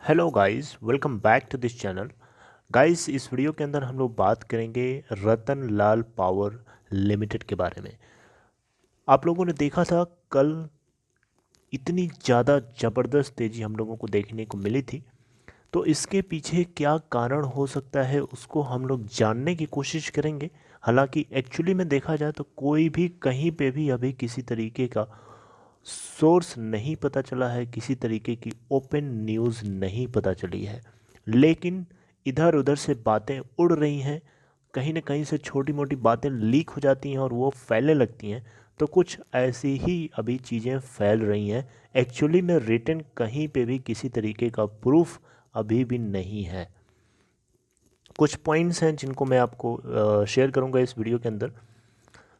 Hello guys, welcome back to this channel. Guys, इस video के अंदर हम लोग बात करेंगे रतन लाल पावर लिमिटेड के बारे में। आप लोगों ने देखा था कल इतनी ज़्यादा ज़बरदस्त तेज़ी हम लोगों को देखने को मिली थी। तो इसके पीछे क्या कारण हो सकता है उसको हम लोग जानने की कोशिश करेंगे। हालांकि एक्चुअली में देखा जाए तो कोई भी कहीं पे भी अभी किसी तरीके का सोर्स नहीं पता चला है, किसी तरीके की ओपन न्यूज़ नहीं पता चली है, लेकिन इधर उधर से बातें उड़ रही हैं। कहीं ना कहीं से छोटी मोटी बातें लीक हो जाती हैं और वो फैलने लगती हैं। तो कुछ ऐसी ही अभी चीज़ें फैल रही हैं। एक्चुअली में रिटन कहीं पे भी किसी तरीके का प्रूफ अभी भी नहीं है। कुछ पॉइंट्स हैं जिनको मैं आपको शेयर करूंगा इस वीडियो के अंदर।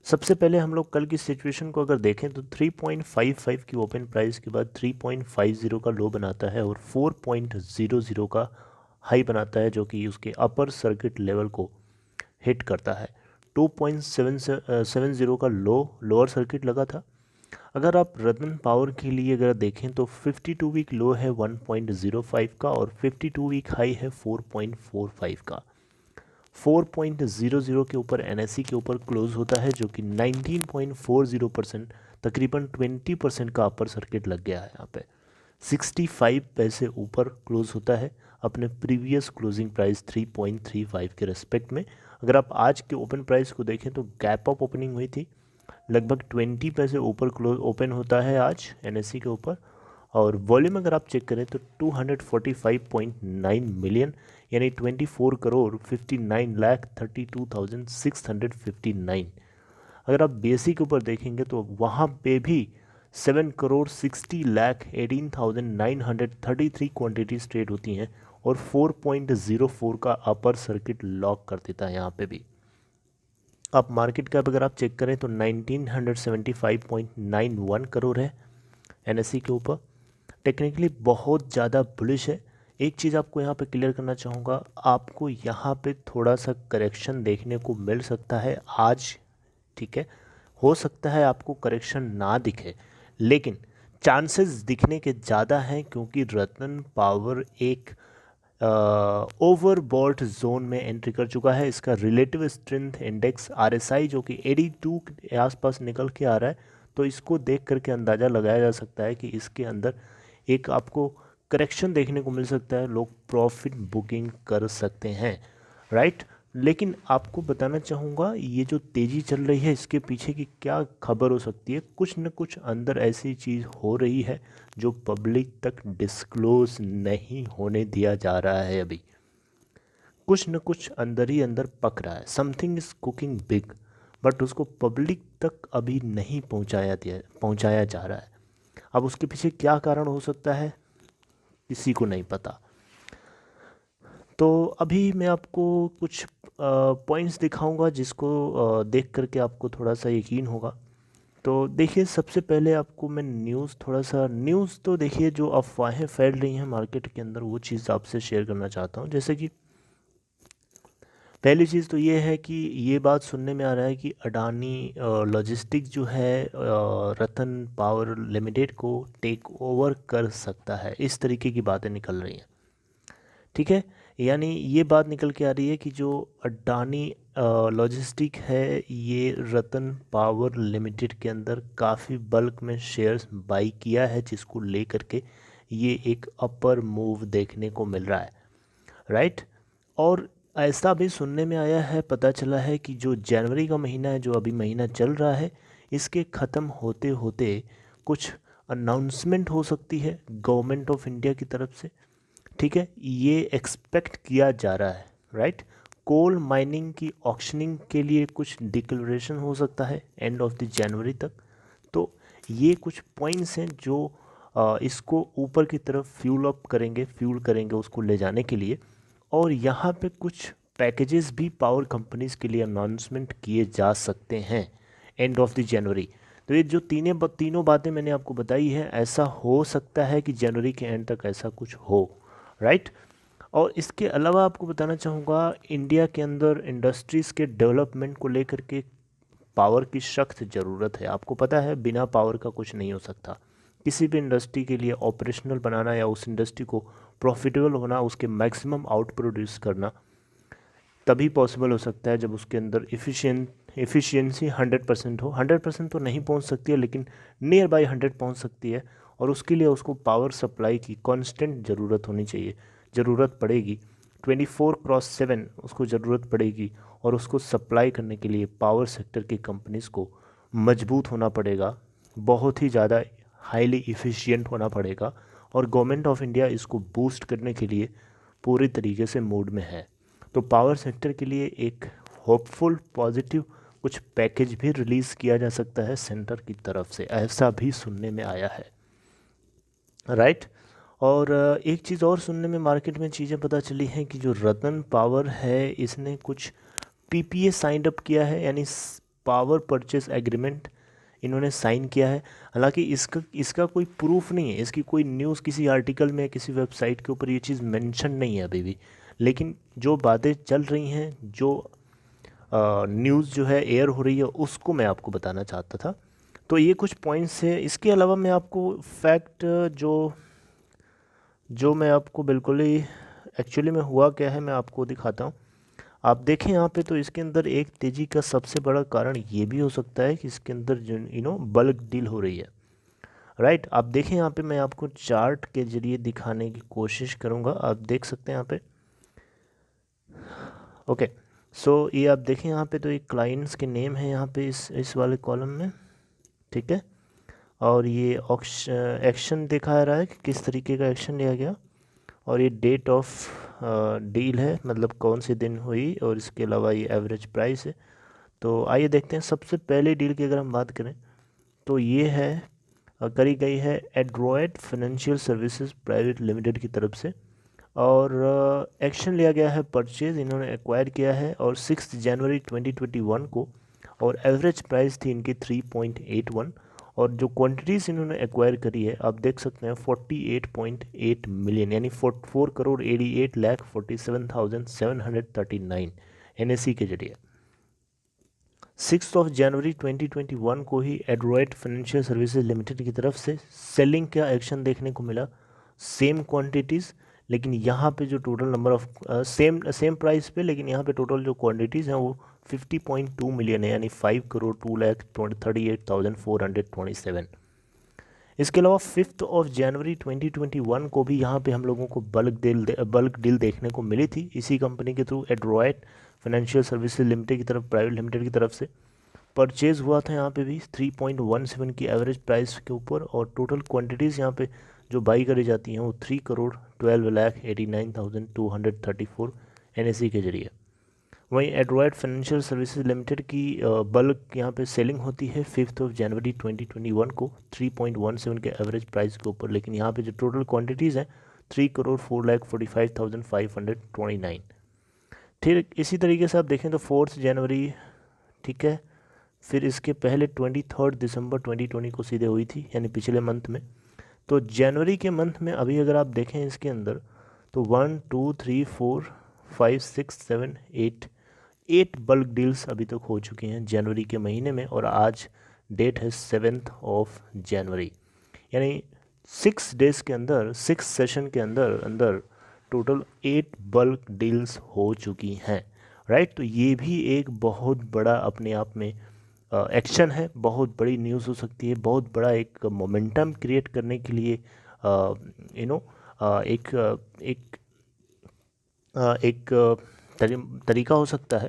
सबसे पहले हम लोग कल की सिचुएशन को अगर देखें तो 3.55 की ओपन प्राइस के बाद 3.50 का लो बनाता है और 4.00 का हाई बनाता है, जो कि उसके अपर सर्किट लेवल को हिट करता है। 2.70 का लोअर सर्किट लगा था। अगर आप रतन पावर के लिए अगर देखें तो 52 वीक लो है 1.05 का और 52 वीक हाई है 4.45 का। 4.00 के ऊपर एनएससी के ऊपर क्लोज होता है, जो कि 19.40%, तकरीबन 20% का अपर सर्किट लग गया है यहाँ पे। 65 पैसे ऊपर क्लोज होता है अपने प्रीवियस क्लोजिंग प्राइस 3.35 के रेस्पेक्ट में। अगर आप आज के ओपन प्राइस को देखें तो गैप अप ओपनिंग हुई थी, लगभग 20 पैसे ऊपर क्लोज ओपन होता है आज एनएससी के ऊपर। और वॉल्यूम अगर आप चेक करें तो 245.9 मिलियन, यानी 24 करोड़ 59 लाख 32,659। अगर आप बेसिक के ऊपर देखेंगे तो वहाँ पे भी 7 करोड़ 60 लाख 18,933 क्वांटिटीज ट्रेड होती हैं और 4.04 का अपर सर्किट लॉक कर देता है यहाँ पे भी। अब मार्केट कैप अगर आप चेक करें तो 1975.91 करोड़ है एनएससी के ऊपर। टेक्निकली बहुत ज़्यादा बुलिश है। एक चीज़ आपको यहाँ पे क्लियर करना चाहूँगा, आपको यहाँ पे थोड़ा सा करेक्शन देखने को मिल सकता है आज, ठीक है। हो सकता है आपको करेक्शन ना दिखे, लेकिन चांसेस दिखने के ज़्यादा हैं, क्योंकि रतन पावर एक ओवरबॉल्ट जोन में एंट्री कर चुका है। इसका रिलेटिव स्ट्रेंथ इंडेक्स आरएसआई जो कि 82 के आसपास निकल के आ रहा है, तो इसको देख करके अंदाज़ा लगाया जा सकता है कि इसके अंदर एक आपको करेक्शन देखने को मिल सकता है, लोग प्रॉफिट बुकिंग कर सकते हैं, राइट। लेकिन आपको बताना चाहूँगा ये जो तेज़ी चल रही है इसके पीछे की क्या खबर हो सकती है। कुछ न कुछ अंदर ऐसी चीज़ हो रही है जो पब्लिक तक डिस्क्लोज नहीं होने दिया जा रहा है। अभी कुछ न कुछ अंदर ही अंदर पक रहा है, something is cooking big, but उसको पब्लिक तक अभी नहीं पहुंचाया जा रहा है। अब उसके पीछे क्या कारण हो सकता है किसी को नहीं पता। तो अभी मैं आपको कुछ पॉइंट्स दिखाऊंगा जिसको देख करके आपको थोड़ा सा यकीन होगा। तो देखिए, सबसे पहले आपको मैं न्यूज़ तो देखिए जो अफवाहें फैल रही हैं मार्केट के अंदर वो चीज़ आपसे शेयर करना चाहता हूँ। जैसे कि पहली चीज़ तो ये है कि ये बात सुनने में आ रहा है कि अडानी लॉजिस्टिक जो है रतन पावर लिमिटेड को टेक ओवर कर सकता है, इस तरीके की बातें निकल रही हैं, ठीक है। यानी ये बात निकल के आ रही है कि जो अडानी लॉजिस्टिक है ये रतन पावर लिमिटेड के अंदर काफ़ी बल्क में शेयर्स बाई किया है, जिसको लेकर के ये एक अपर मूव देखने को मिल रहा है, राइट। और ऐसा भी सुनने में आया है, पता चला है कि जो जनवरी का महीना है, जो अभी महीना चल रहा है, इसके ख़त्म होते होते कुछ अनाउंसमेंट हो सकती है गवर्नमेंट ऑफ इंडिया की तरफ से, ठीक है। ये एक्सपेक्ट किया जा रहा है, राइट। कोल माइनिंग की ऑक्शनिंग के लिए कुछ डिक्लेरेशन हो सकता है एंड ऑफ द जनवरी तक। तो ये कुछ पॉइंट्स हैं जो इसको ऊपर की तरफ फ्यूल करेंगे उसको ले जाने के लिए। और यहाँ पे कुछ पैकेजेस भी पावर कंपनीज के लिए अनाउंसमेंट किए जा सकते हैं एंड ऑफ द जनवरी। तो ये जो तीनों बातें मैंने आपको बताई है, ऐसा हो सकता है कि जनवरी के एंड तक ऐसा कुछ हो, राइट। और इसके अलावा आपको बताना चाहूँगा, इंडिया के अंदर इंडस्ट्रीज़ के डेवलपमेंट को लेकर के पावर की सख्त ज़रूरत है। आपको पता है बिना पावर का कुछ नहीं हो सकता। किसी भी इंडस्ट्री के लिए ऑपरेशनल बनाना या उस इंडस्ट्री को प्रॉफिटेबल होना, उसके मैक्सिमम आउट प्रोड्यूस करना तभी पॉसिबल हो सकता है जब उसके अंदर एफिशिएंसी 100% हो। 100% तो नहीं पहुंच सकती है, लेकिन नियर बाई 100 पहुंच सकती है। और उसके लिए उसको पावर सप्लाई की कांस्टेंट ज़रूरत होनी चाहिए, ज़रूरत पड़ेगी 24/7 उसको ज़रूरत पड़ेगी। और उसको सप्लाई करने के लिए पावर सेक्टर की कंपनीज़ को मजबूत होना पड़ेगा, बहुत ही ज़्यादा हाईली इफ़िशियंट होना पड़ेगा। और गवर्नमेंट ऑफ इंडिया इसको बूस्ट करने के लिए पूरी तरीके से मूड में है। तो पावर सेक्टर के लिए एक होपफुल पॉजिटिव कुछ पैकेज भी रिलीज़ किया जा सकता है सेंटर की तरफ से, ऐसा भी सुनने में आया है, राइट। और एक चीज़ और सुनने में मार्केट में चीज़ें पता चली हैं कि जो रतन पावर है इसने कुछ पीपीए साइन अप किया है, यानी पावर परचेस एग्रीमेंट इन्होंने साइन किया है। हालांकि इसका कोई प्रूफ नहीं है, इसकी कोई न्यूज़ किसी आर्टिकल में किसी वेबसाइट के ऊपर ये चीज़ मेंशन नहीं है अभी भी। लेकिन जो बातें चल रही हैं, जो न्यूज़ जो है एयर हो रही है, उसको मैं आपको बताना चाहता था। तो ये कुछ पॉइंट्स है। इसके अलावा मैं आपको फैक्ट जो मैं आपको बिल्कुल ही एक्चुअली में हुआ क्या है मैं आपको दिखाता हूँ। आप देखें यहाँ पे, तो इसके अंदर एक तेज़ी का सबसे बड़ा कारण ये भी हो सकता है कि इसके अंदर जो बल्क डील हो रही है, राइट। आप देखें यहाँ पे, मैं आपको चार्ट के जरिए दिखाने की कोशिश करूँगा। आप देख सकते हैं यहाँ पे, ओके। सो ये आप देखें यहाँ पे, तो ये क्लाइंट्स के नेम है यहाँ पे इस वाले कॉलम में, ठीक है। और ये एक्शन दिखा रहा है कि किस तरीके का एक्शन लिया गया। और ये डेट ऑफ डील है, मतलब कौन से दिन हुई। और इसके अलावा ये एवरेज प्राइस है। तो आइए देखते हैं। सबसे पहले डील की अगर हम बात करें तो ये है करी गई है एड्रोइड फाइनेंशियल सर्विसेज प्राइवेट लिमिटेड की तरफ से। और एक्शन लिया गया है परचेज, इन्होंने एक्वायर किया है और 6 जनवरी 2021 को। और एवरेज प्राइस थी इनकी 3.81। और जो क्वांटिटीज़ इन्होंने एक्वायर करी है आप देख सकते हैं 48.8 मिलियन, यानी 4,48,47,739 NSE के जरिए। 6 जनवरी 2021 को ही एड्रोइड फाइनेंशियल सर्विसेज लिमिटेड की तरफ से सेलिंग का एक्शन देखने को मिला, सेम क्वांटिटीज़। लेकिन यहाँ पे जो total number of same price पे, लेकिन यहाँ पे टोटल जो क्वांटिटीज़ हैं वो 50.2 मिलियन है, यानी 5,02,38,427। इसके अलावा 5 जनवरी 2021 को भी यहाँ पे हम लोगों को बल्क डील देखने को मिली थी इसी कंपनी के थ्रू, एड्रोइड फाइनेंशियल सर्विसेज लिमिटेड की तरफ, प्राइवेट लिमिटेड की तरफ से परचेज़ हुआ था यहाँ पे भी 3.17 की एवरेज प्राइस के ऊपर। और टोटल क्वांटिटीज़ यहाँ पे जो बाई करी जाती हैं वो 3,12,89,234 NSE के जरिए। वहीं एड्रोइड फाइनेंशियल सर्विसेज लिमिटेड की बल्क यहाँ पे सेलिंग होती है 5 जनवरी 2021 को 3.17 के एवरेज प्राइस के ऊपर। लेकिन यहाँ पे जो टोटल क्वांटिटीज़ हैं 3,04,45,529। ठीक इसी तरीके से आप देखें तो 4 जनवरी, ठीक है। फिर इसके पहले 23 दिसंबर 2020 को सीधे हुई थी, यानी पिछले मंथ में। तो जनवरी के मंथ में अभी अगर आप देखें इसके अंदर तो 1 2 3 4 5 6 7 8 बल्क डील्स अभी तक हो चुकी हैं जनवरी के महीने में। और आज डेट है 7 जनवरी, यानी 6 डेज़ के अंदर, 6 सेशन के अंदर टोटल 8 बल्क डील्स हो चुकी हैं, राइट। तो ये भी एक बहुत बड़ा अपने आप में एक्शन है, बहुत बड़ी न्यूज़ हो सकती है, बहुत बड़ा एक मोमेंटम क्रिएट करने के लिए एक तरीका हो सकता है।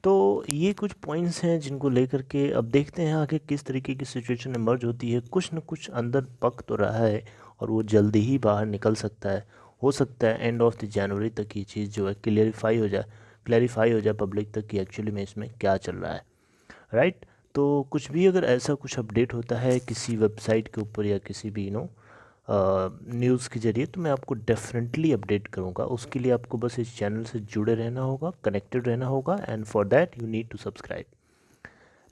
तो ये कुछ पॉइंट्स हैं जिनको लेकर के अब देखते हैं आगे किस तरीके की सिचुएशन इमर्ज होती है। कुछ न कुछ अंदर पक तो रहा है और वो जल्दी ही बाहर निकल सकता है। हो सकता है एंड ऑफ द जनवरी तक ये चीज़ जो है क्लैरिफाई हो जाए पब्लिक तक कि एक्चुअली में इसमें क्या चल रहा है, राइट। तो कुछ भी अगर ऐसा कुछ अपडेट होता है किसी वेबसाइट के ऊपर या किसी भी न्यूज़ के जरिए तो मैं आपको डेफिनेटली अपडेट करूँगा। उसके लिए आपको बस इस चैनल से जुड़े रहना होगा, कनेक्टेड रहना होगा, and for that you need to subscribe.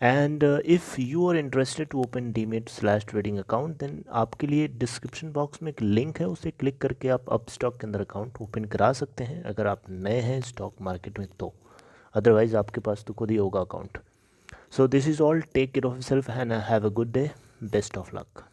And if you are interested to open demat trading account, then आपके लिए डिस्क्रिप्शन बॉक्स में एक लिंक है, उसे क्लिक करके आप अपस्टॉक के अंदर अकाउंट ओपन करा सकते हैं अगर आप नए हैं स्टॉक मार्केट में तो। अदरवाइज़ आपके पास तो खुद ही होगा account. So this is all. Take care of yourself and have a good day. Best of luck.